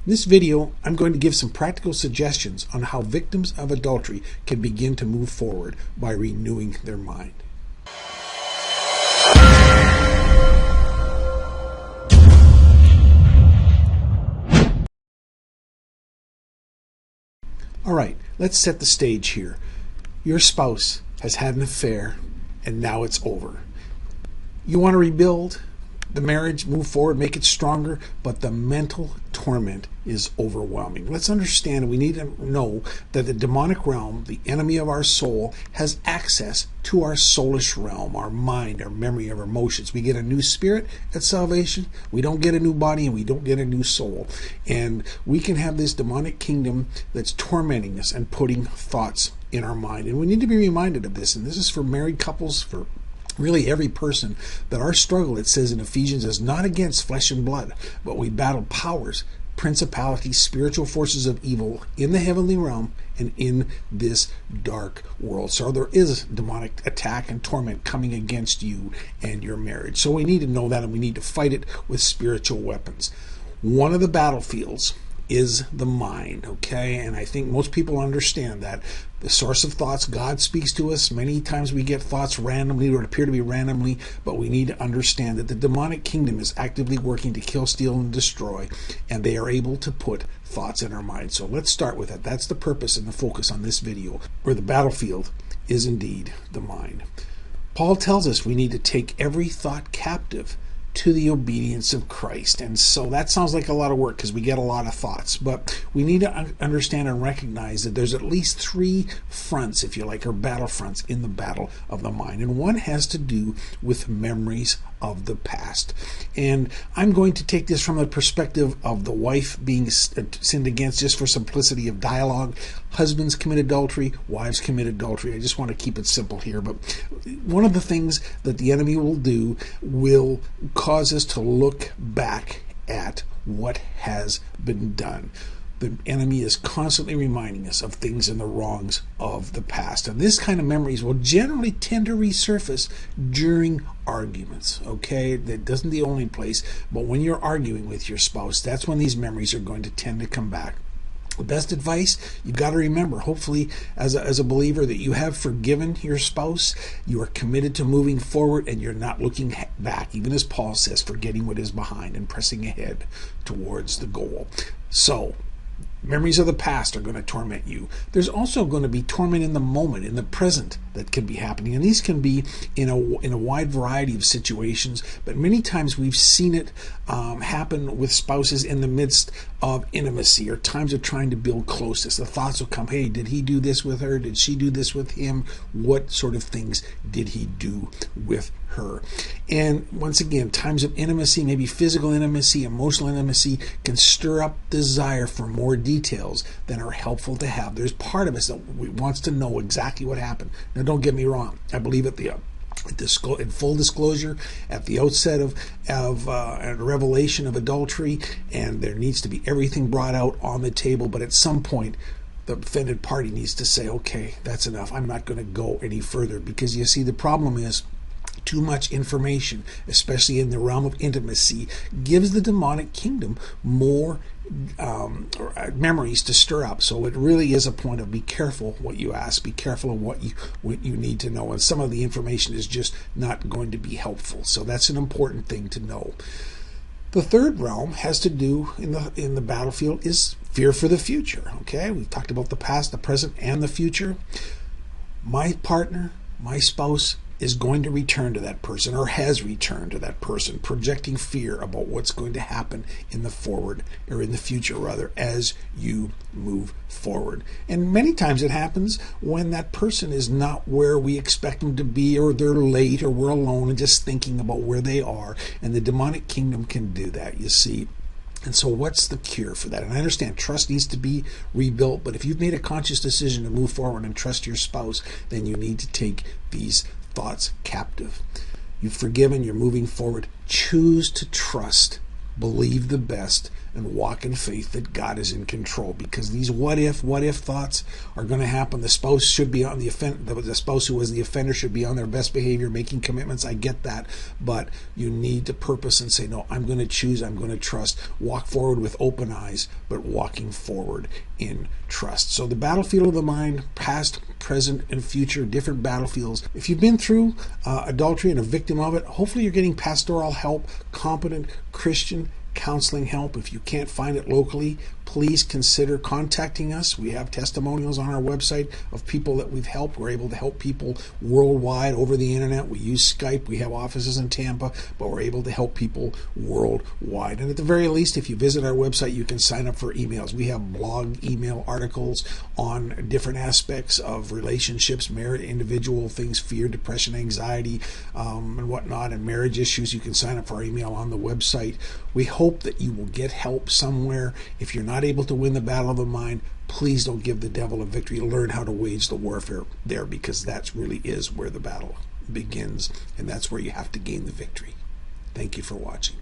In this video, I'm going to give some practical suggestions on how victims of adultery can begin to move forward by renewing their mind. All right, let's set the stage here. Your spouse has had an affair and now it's over. You want to rebuild the marriage, move forward, make it stronger, but the mental torment is overwhelming. Let's understand, we need to know that the demonic realm, the enemy of our soul, has access to our soulish realm, our mind, our memory, our emotions. We get a new spirit at salvation. We don't get a new body and we don't get a new soul. And we can have this demonic kingdom that's tormenting us and putting thoughts in our mind. And we need to be reminded of this. And this is for married couples, for really every person, that our struggle, it says in Ephesians, is not against flesh and blood, but we battle powers, principalities, spiritual forces of evil in the heavenly realm and in this dark world. So there is demonic attack and torment coming against you and your marriage. So we need to know that, and we need to fight it with spiritual weapons. One of the battlefields is the mind, okay? And I think most people understand that. The source of thoughts, God speaks to us. Many times we get thoughts randomly or appear to be randomly, but we need to understand that the demonic kingdom is actively working to kill, steal, and destroy, and they are able to put thoughts in our mind. So let's start with it. That's the purpose and the focus on this video, where the battlefield is indeed the mind. Paul tells us we need to take every thought captive to the obedience of Christ. And so that sounds like a lot of work because we get a lot of thoughts, but we need to understand and recognize that there's at least three fronts, if you like, or battlefronts in the battle of the mind. And one has to do with memories of the past. And I'm going to take this from the perspective of the wife being sinned against, just for simplicity of dialogue. Husbands commit adultery, wives commit adultery. I just want to keep it simple here. But one of the things that the enemy will do will cause us to look back at what has been done. The enemy is constantly reminding us of things and the wrongs of the past. And this kind of memories will generally tend to resurface during arguments, okay? That isn't the only place, but when you're arguing with your spouse, that's when these memories are going to tend to come back. The best advice, you've got to remember, hopefully as a believer, that you have forgiven your spouse, you are committed to moving forward, and you're not looking back, even as Paul says, forgetting what is behind and pressing ahead towards the goal. So, memories of the past are going to torment you. There's also going to be torment in the moment, in the present, that can be happening. And these can be in a wide variety of situations, but many times we've seen it happen with spouses in the midst of intimacy or times of trying to build closeness. The thoughts will come, hey, did he do this with her? Did she do this with him? What sort of things did he do with her? And once again, times of intimacy, maybe physical intimacy, emotional intimacy, can stir up desire for more details than are helpful to have. There's part of us that wants to know exactly what happened. Now, don't get me wrong. I believe in full disclosure at the outset of a revelation of adultery, and there needs to be everything brought out on the table. But at some point, the offended party needs to say, okay, that's enough. I'm not going to go any further, because you see, the problem is too much information, especially in the realm of intimacy, gives the demonic kingdom more memories to stir up. So it really is a point of be careful what you ask, be careful of what you need to know, and some of the information is just not going to be helpful. So that's an important thing to know. The third realm has to do in the battlefield is fear for the future. Okay, we've talked about the past, the present, and the future. My partner, my spouse, is going to return to that person, or has returned to that person, projecting fear about what's going to happen in the future rather, as you move forward. And many times it happens when that person is not where we expect them to be, or they're late, or we're alone and just thinking about where they are. And the demonic kingdom can do that, you see. And so what's the cure for that? And I understand trust needs to be rebuilt, but if you've made a conscious decision to move forward and trust your spouse, then you need to take these thoughts captive. You've forgiven, you're moving forward. Choose to trust, believe the best, and walk in faith that God is in control, because these what if thoughts are going to happen. The spouse should be on the spouse who was the offender should be on their best behavior, making commitments. I get that, but you need to purpose and say, no, I'm going to choose, I'm going to trust. Walk forward with open eyes, but walking forward in trust. So the battlefield of the mind, past, present, and future, different battlefields. If you've been through adultery and a victim of it, hopefully you're getting pastoral help, competent Christian counseling help. If you can't find it locally, please consider contacting us. We have testimonials on our website of people that we've helped. We're able to help people worldwide over the internet. We use Skype. We have offices in Tampa, but we're able to help people worldwide. And at the very least, if you visit our website, you can sign up for emails. We have blog email articles on different aspects of relationships, marriage, individual things, fear, depression, anxiety, and whatnot, and marriage issues. You can sign up for our email on the website. We hope that you will get help somewhere. If you're not able to win the battle of the mind, please don't give the devil a victory. Learn how to wage the warfare there, because that really is where the battle begins, and that's where you have to gain the victory. Thank you for watching.